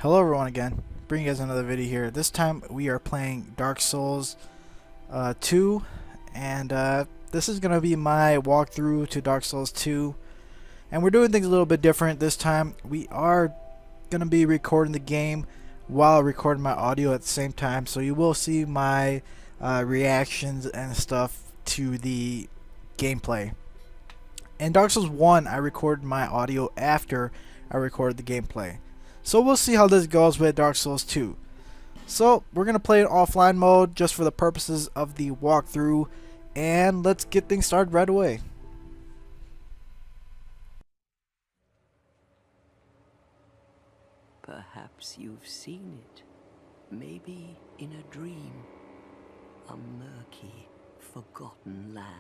Hello everyone again, bringing you guys another video here. This time we are playing Dark Souls 2, and this is going to be my walkthrough to Dark Souls 2. And we're doing things a little bit different this time. We are going to be recording the game while recording my audio at the same time, so you will see my reactions and stuff to the gameplay. In Dark Souls 1, I recorded my audio after I recorded the gameplay. So we'll see how this goes with Dark Souls 2. So we're going to play in offline mode just for the purposes of the walkthrough. And let's get things started right away. Perhaps you've seen it. Maybe in a dream. A murky, forgotten land.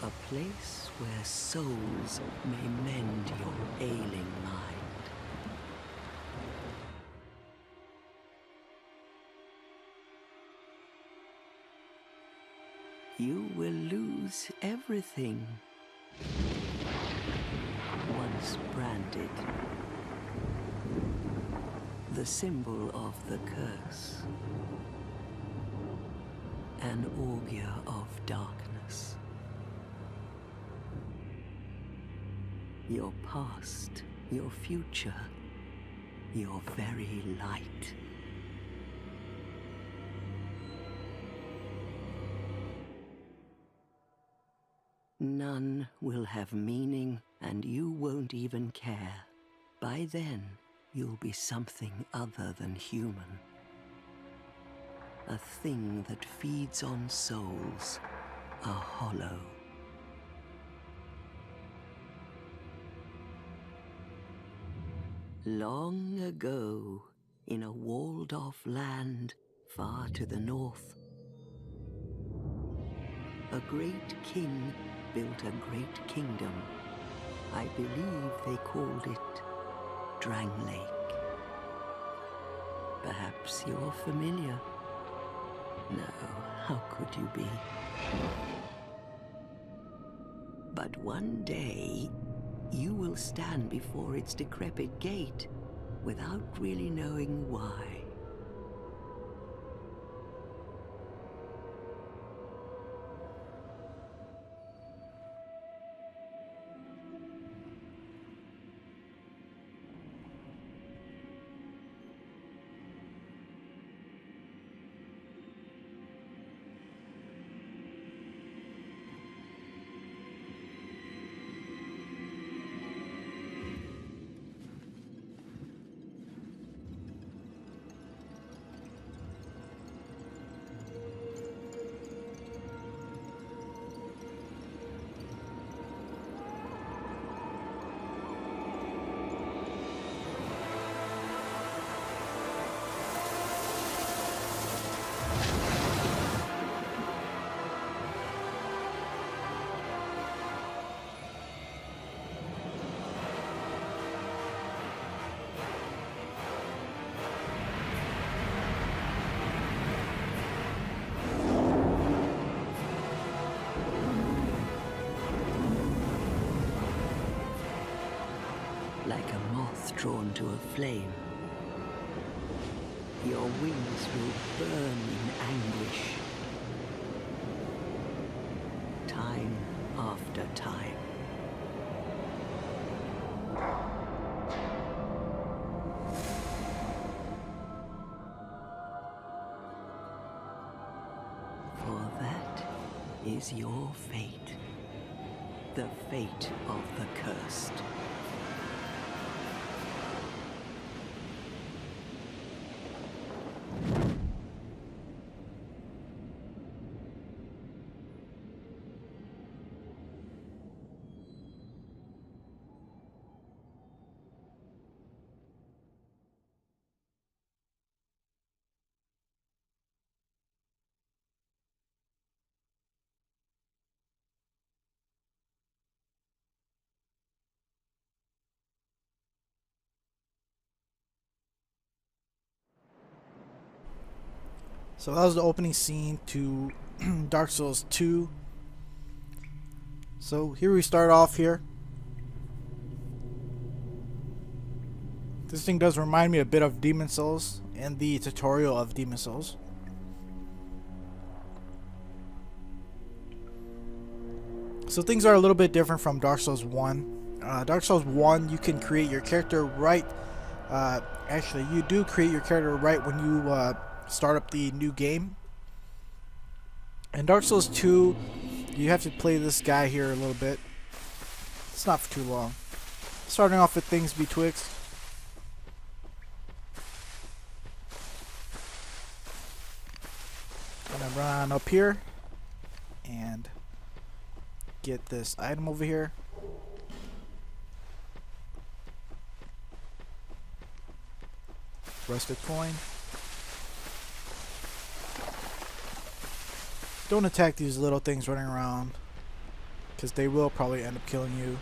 A place where souls may mend your ailing mind. You will lose everything. Once branded, the symbol of the curse, an augur of darkness. Your past, your future, your very light. None will have meaning, and you won't even care. By then, you'll be something other than human. A thing that feeds on souls, a hollow. Long ago, in a walled-off land far to the north, a great king built a great kingdom. I believe they called it Drang Lake. Perhaps you're familiar. No, how could you be? But one day, you will stand before its decrepit gate without really knowing why. Like a moth drawn to a flame, your wings will burn in anguish. Time after time. For that is your fate. The fate of the cursed. So that was the opening scene to Dark Souls 2. So here we start off here. This thing does remind me a bit of Demon Souls and the tutorial of Demon Souls. So things are a little bit different from Dark Souls 1. Dark Souls 1, you can create your character right. Actually, you do create your character right when you start up the new game. In Dark Souls 2, you have to play this guy here a little bit. It's not for too long. Starting off with things Betwixt. Gonna run up here and get this item over here. Rusted coin. Don't attack these little things running around, because they will probably end up killing you.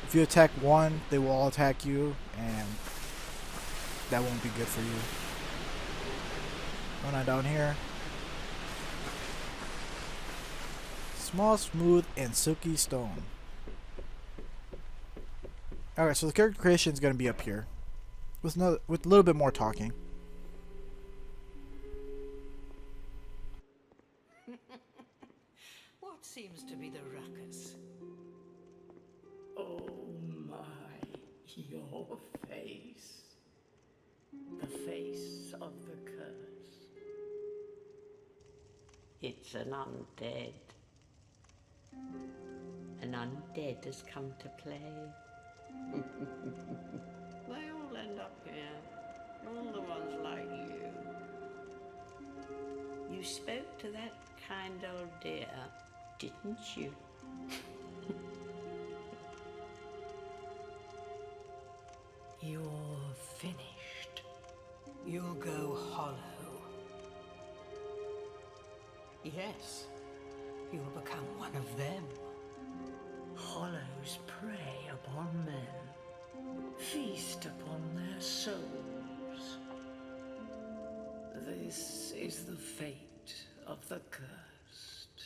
If you attack one, they will all attack you, and that won't be good for you. Run on down here. Small, smooth, and silky stone. Alright, so the character creation is going to be up here. With a little bit more talking. What seems to be the ruckus? Oh my, your face. The face of the curse. It's an undead. An undead has come to play. They all end up here. All the ones like you. You spoke to that kind old dear, didn't you? You're finished. You'll go hollow. Yes, you'll become one of them. Hollows prey upon men, feast upon their souls. This is the fate of the cursed.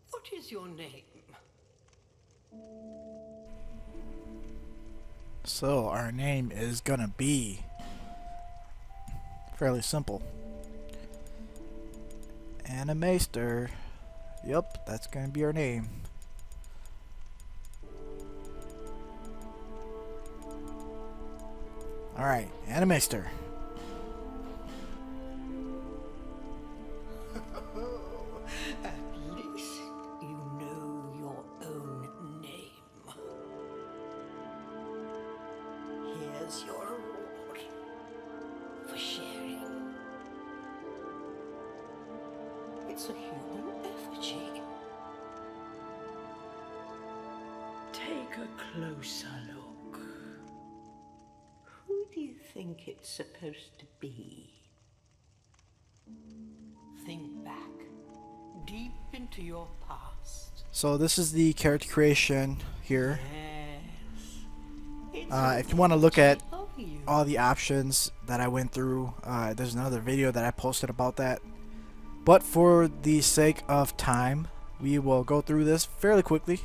What is your name? So our name is gonna be fairly simple. Animaster. Yup, that's gonna be our name. Alright, Animaster. At least you know your own name. Here's your reward for sharing. It's a human effigy. Take a closer look. Who do you think it's supposed to be? Think back, deep into your past. So this is the character creation here. Yes. If you want to look at Of you. all the options that I went through, there's another video that I posted about that. But for the sake of time, we will go through this fairly quickly.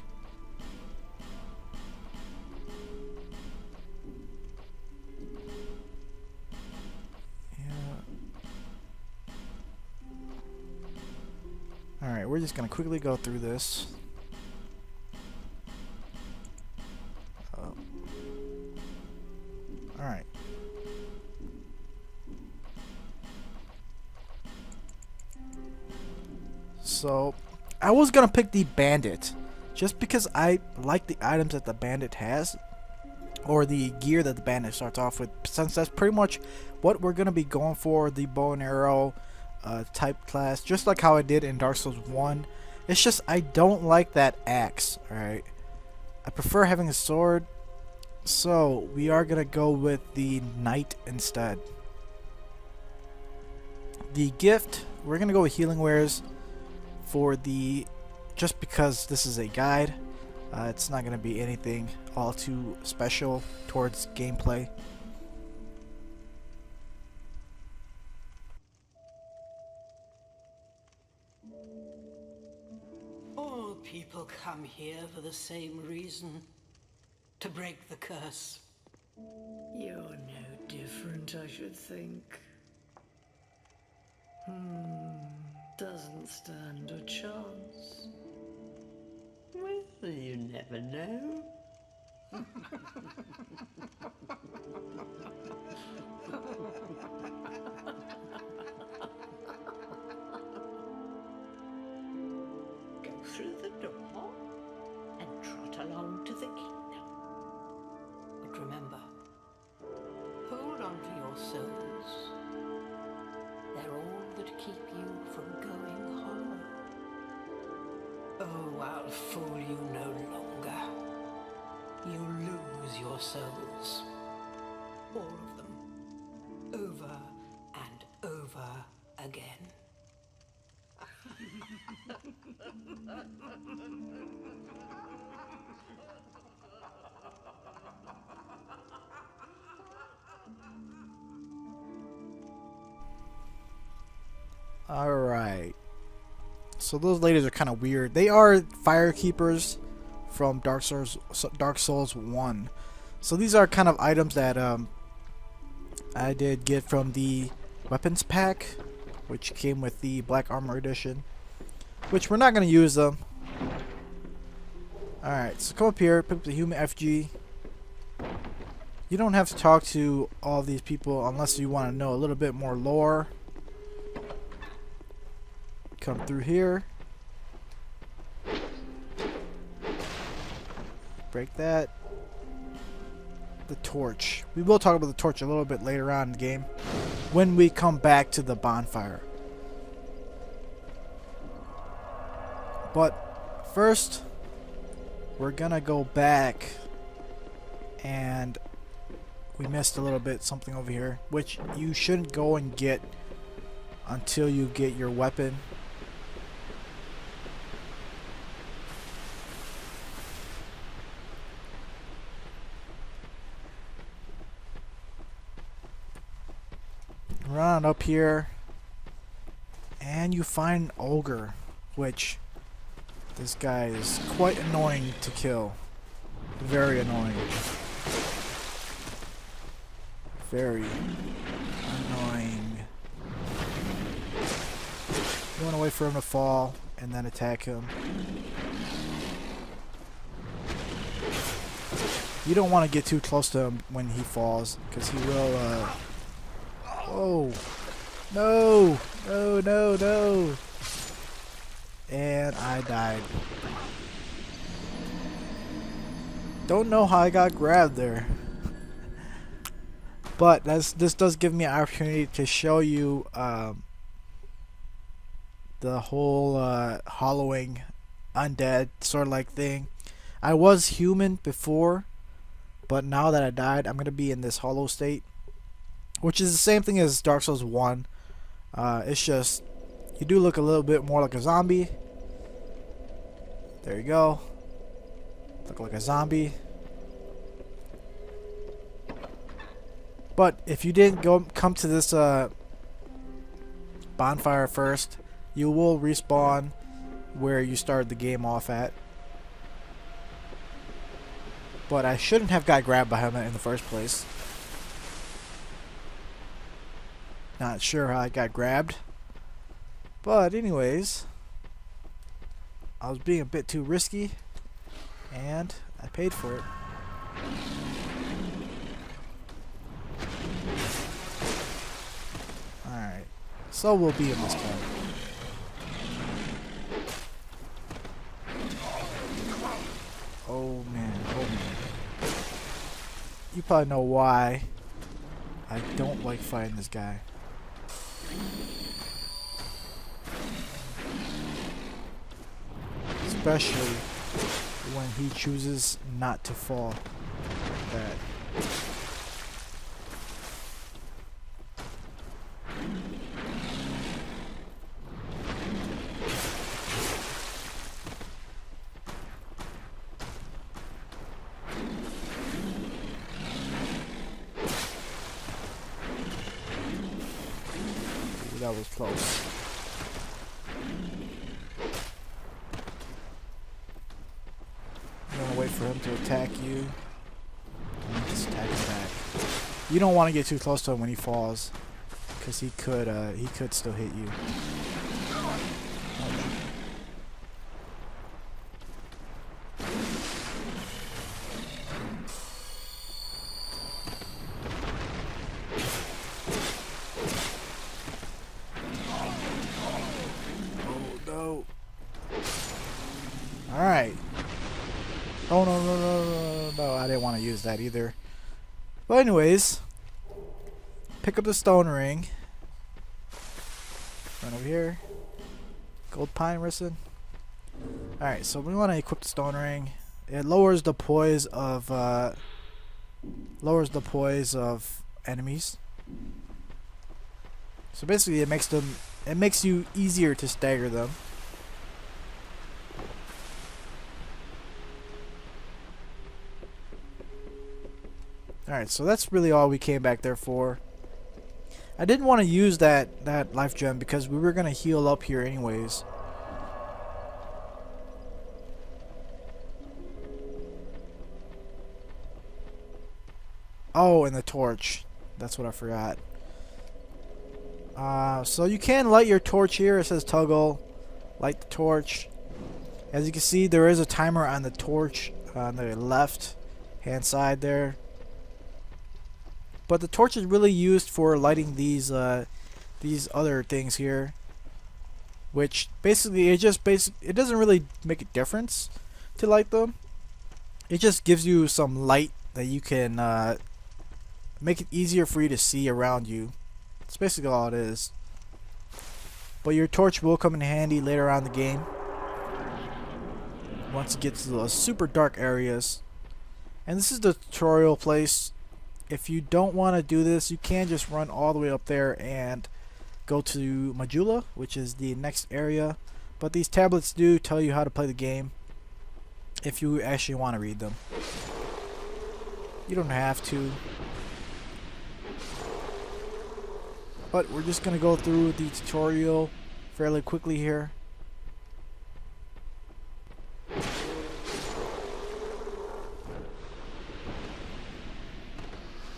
Alright, we're just going to quickly go through this. Alright. So, I was going to pick the bandit. Just because I like the items that the bandit has. Or the gear that the bandit starts off with. Since that's pretty much what we're going to be going for. The bow and arrow type class, just like how I did in Dark Souls 1. It's just I don't like that axe. Alright, I prefer having a sword, so we are gonna go with the knight instead. The gift, we're gonna go with healing wares for the, just because this is a guide. It's not going to be anything all too special towards gameplay. All people come here for the same reason. To break the curse. You're no different, I should think. Doesn't stand a chance. Well, you never know. Go through the door and trot along to the kingdom. But remember, hold on to your souls. They're all that keep you from going home. Oh, I'll fool you no longer. You lose your souls. All of them. Over and over again. Alright. So those ladies are kind of weird. They are Firekeepers from Dark Souls 1. So these are kind of items that I did get from the weapons pack, which came with the Black Armor Edition, which we're not going to use them. Alright, so come up here, pick up the human FG. You don't have to talk to all these people unless you want to know a little bit more lore. Come through here. Break that. The torch. We will talk about the torch a little bit later on in the game when we come back to the bonfire. But first, we're gonna go back, and we missed a little bit something over here, which you shouldn't go and get until you get your weapon. Run up here, and you find an ogre, which this guy is quite annoying to kill. Very annoying. Very annoying. You want to wait for him to fall and then attack him. You don't want to get too close to him when he falls, because he will oh, no, no, no, no. And I died. Don't know how I got grabbed there. But this does give me an opportunity to show you the whole hollowing undead sort of like thing. I was human before, but now that I died, I'm going to be in this hollow state, which is the same thing as Dark Souls 1. It's just, you do look a little bit more like a zombie. There you go. Look like a zombie. But if you didn't come to this bonfire first, you will respawn where you started the game off at. But I shouldn't have got grabbed by him in the first place. Not sure how I got grabbed. But anyways, I was being a bit too risky, and I paid for it. Alright, so we'll be in this time. Oh man, oh man. You probably know why I don't like fighting this guy. Especially when he chooses not to fall like that. that was close. You want to wait for him to attack you. And just attack him back. You don't want to get too close to him when he falls, because he could still hit you. Alright. Oh no, I didn't want to use that either. But anyways, pick up the stone ring. Run over here. Gold pine risen. Alright, so we want to equip the stone ring. It lowers the poise of enemies. So basically it makes you easier to stagger them. Alright, so that's really all we came back there for. I didn't want to use that life gem because we were going to heal up here anyways. Oh, and the torch. That's what I forgot. So you can light your torch here. It says toggle. Light the torch. As you can see, there is a timer on the torch on the left hand side there. But the torch is really used for lighting these other things here, which basically it doesn't really make a difference to light them. It just gives you some light that you can make it easier for you to see around you. That's basically all it is. But your torch will come in handy later on in the game once it gets to those super dark areas. And this is the tutorial place. If you don't want to do this, you can just run all the way up there and go to Majula, which is the next area. But these tablets do tell you how to play the game if you actually want to read them. You don't have to. But we're just going to go through the tutorial fairly quickly here.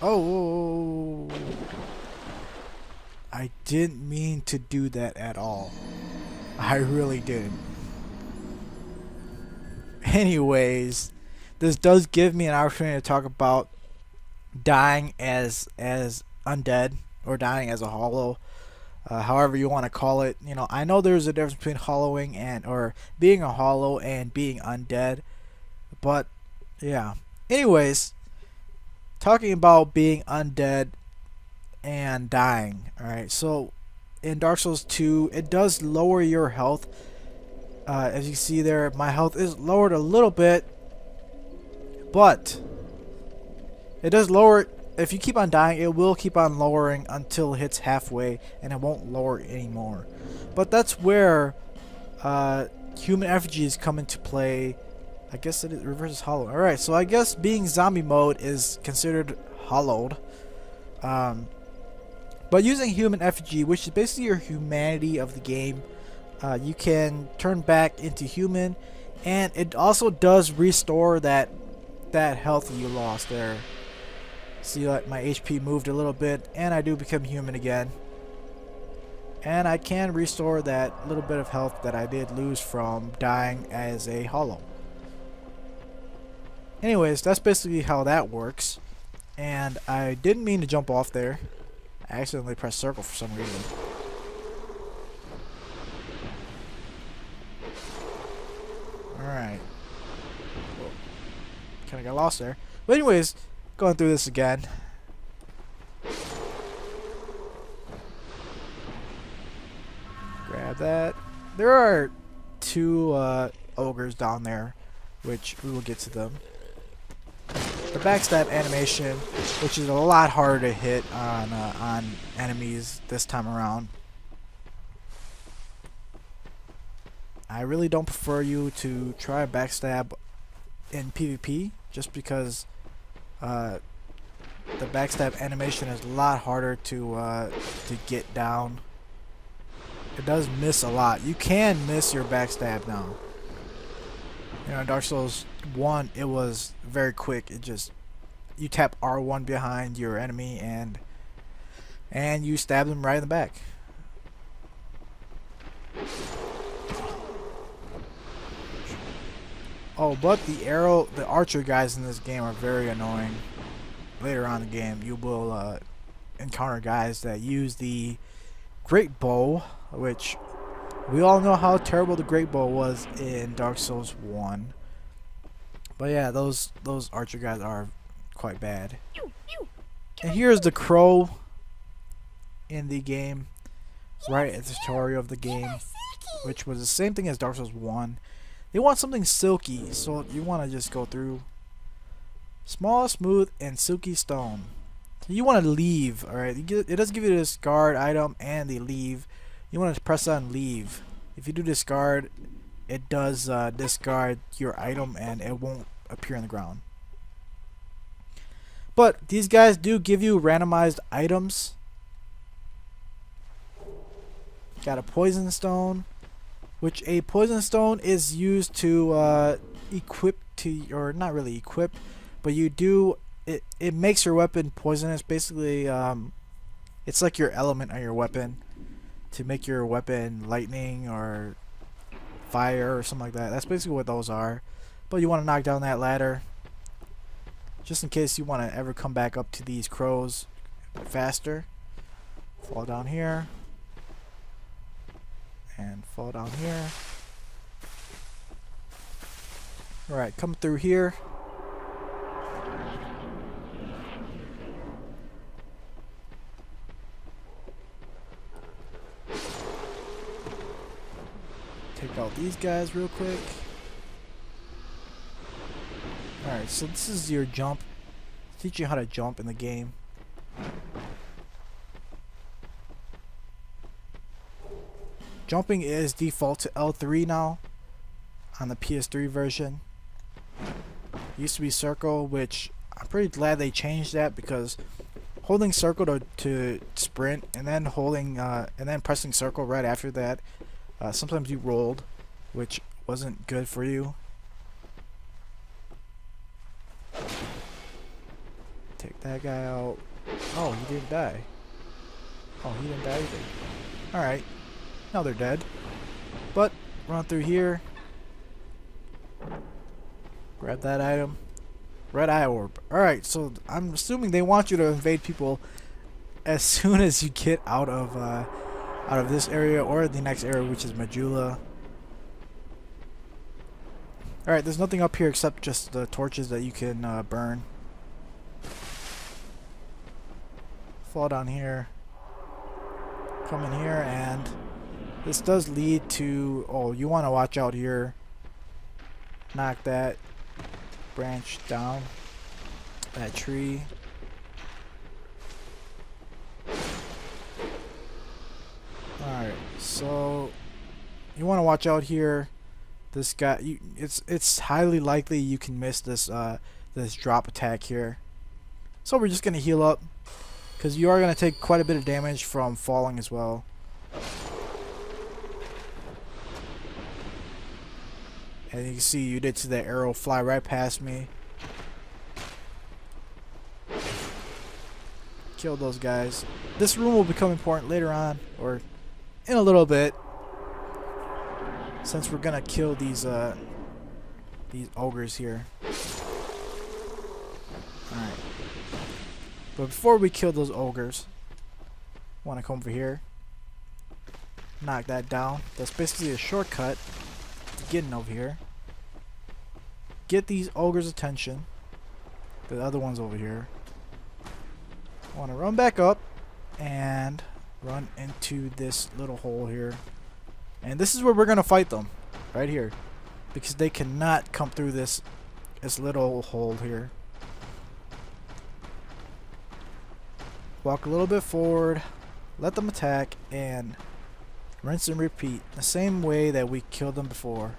Oh, I didn't mean to do that at all. I really didn't. Anyways, this does give me an opportunity to talk about dying as undead or dying as a hollow, however you want to call it. You know, I know there's a difference between hollowing or being a hollow and being undead, but yeah. Anyways, talking about being undead and dying. Alright, so in Dark Souls 2, it does lower your health. As you see there, my health is lowered a little bit, but it does lower. If you keep on dying, it will keep on lowering until it hits halfway, and it won't lower anymore. But that's where human effigies come into play. I guess it reverses hollow. Alright, so I guess being zombie mode is considered hollowed. But using human effigy, which is basically your humanity of the game, you can turn back into human, and it also does restore that health that you lost there. See, like my HP moved a little bit, and I do become human again. And I can restore that little bit of health that I did lose from dying as a hollow. Anyways, that's basically how that works. And I didn't mean to jump off there. I accidentally pressed circle for some reason. Alright. Kinda got lost there. But anyways, going through this again. Grab that. There are two ogres down there, which we will get to them. The backstab animation, which is a lot harder to hit on enemies this time around. I really don't prefer you to try backstab in PvP, just because the backstab animation is a lot harder to get down it does miss a lot. You can miss your backstab now. You know, in Dark Souls 1, it was very quick. It just, you tap R1 behind your enemy and you stab them right in the back. Oh, but the archer guys in this game are very annoying. Later on in the game, you will encounter guys that use the great bow, which we all know how terrible the great bow was in Dark Souls 1. But yeah, those archer guys are quite bad. And here's the crow in the game, right at the tutorial of the game, which was the same thing as Dark Souls 1. They want something silky, so you want to just go through small, smooth, and silky stone. So you want to leave, alright? It does give you a discard item and the leave. You want to press on leave. If you do discard, it does discard your item and it won't appear on the ground. But these guys do give you randomized items. Got a poison stone, which a poison stone is used to equip to, or not really equip, but you do it makes your weapon poisonous. Basically, it's like your element on your weapon to make your weapon lightning or fire or something like that. That's basically what those are. But you want to knock down that ladder just in case you want to ever come back up to these crows faster. Fall down here and fall down here. Alright, come through here. Take out these guys real quick. Alright, so this is your jump. Teach you how to jump in the game. Jumping is default to L3 now on the PS3 version. It used to be circle, which I'm pretty glad they changed that, because holding circle to sprint and then holding and then pressing circle right after that, sometimes you rolled, which wasn't good for you. Take that guy out. Oh, he didn't die. Oh, he didn't die either. Alright. Now they're dead. But, run through here. Grab that item. Red eye orb. Alright, so I'm assuming they want you to invade people as soon as you get out of this area or the next area, which is Majula. Alright, there's nothing up here except just the torches that you can burn. Fall down here. Come in here, and this does lead to... Oh, you want to watch out here. Knock that branch down. That tree. Alright, so you want to watch out here. This guy, it's highly likely you can miss this this drop attack here. So we're just gonna heal up, because you are gonna take quite a bit of damage from falling as well. And you can see you did see that arrow fly right past me. Kill those guys. This room will become important later on, or in a little bit, since we're gonna kill these ogres here. Alright. But before we kill those ogres, wanna come over here. Knock that down. That's basically a shortcut to getting over here. Get these ogres' attention. The other one's over here. Wanna run back up and run into this little hole here. And this is where we're gonna fight them, right here, because they cannot come through this little hole here. Walk a little bit forward, let them attack, and rinse and repeat the same way that we killed them before.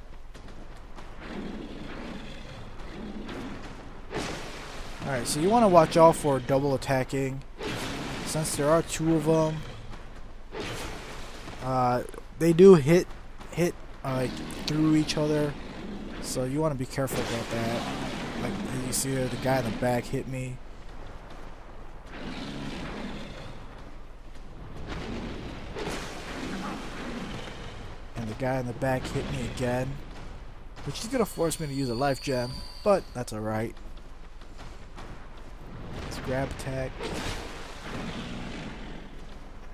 Alright, so you want to watch out for double attacking, since there are two of them. they do hit like through each other, so you want to be careful about that. Like you see there, the guy in the back hit me. And the guy in the back hit me again, which is gonna force me to use a life gem, but that's alright. Let's grab attack.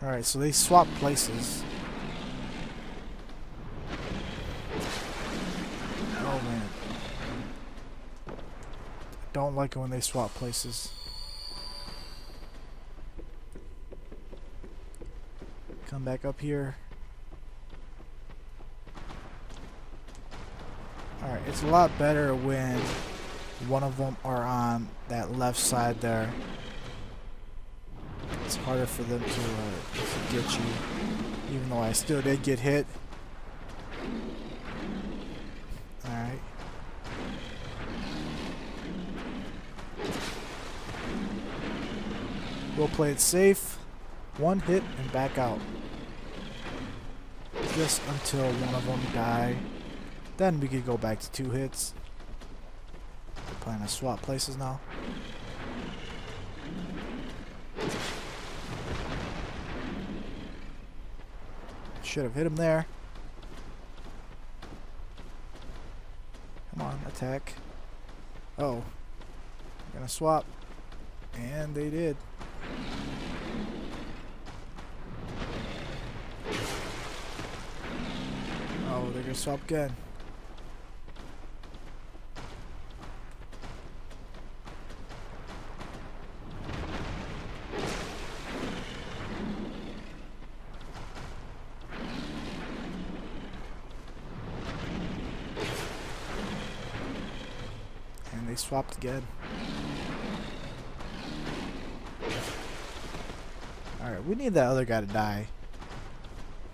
Alright, so they swap places. Oh man. Don't like it when they swap places. Come back up here. Alright, it's a lot better when one of them are on that left side there. It's harder for them to get you, even though I still did get hit. Alright. We'll play it safe. One hit and back out. Just until one of them die. Then we could go back to 2 hits. We're planning to swap places now. Should have hit him there. Come on, attack. Oh. We're gonna swap. And they did. Oh, they're gonna swap again. And they swapped again. Alright, we need that other guy to die,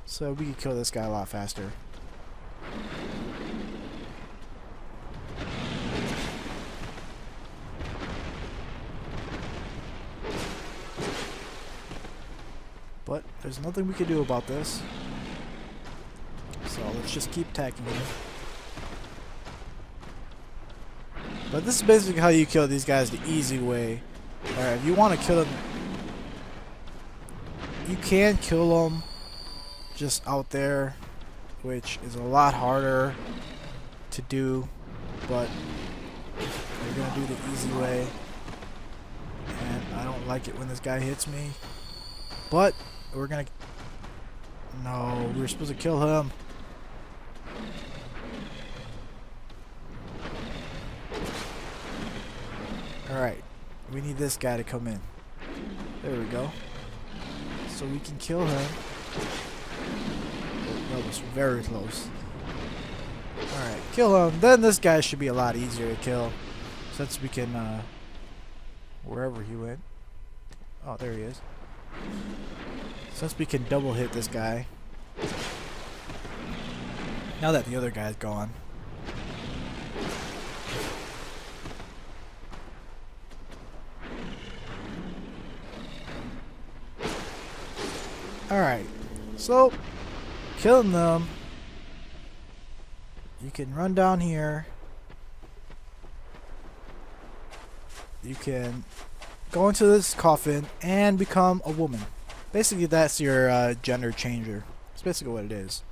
so we can kill this guy a lot faster. But there's nothing we can do about this, so let's just keep attacking him. But this is basically how you kill these guys the easy way. Alright, if you want to kill them, you can kill them just out there, which is a lot harder to do, but we're gonna do the easy way. And I don't like it when this guy hits me, but we're gonna... No, we were supposed to kill him. Alright, we need this guy to come in. There we go. So we can kill him. Oh, that was very close. Alright, kill him. Then this guy should be a lot easier to kill, since we can, wherever he went. Oh, there he is. Since we can double hit this guy. Now that the other guy's gone. Alright, so killing them, you can run down here, you can go into this coffin and become a woman. Basically that's your gender changer. That's basically what it is.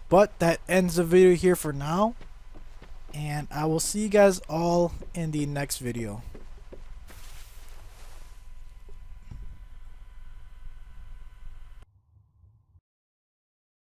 But that ends the video here for now, and I will see you guys all in the next video.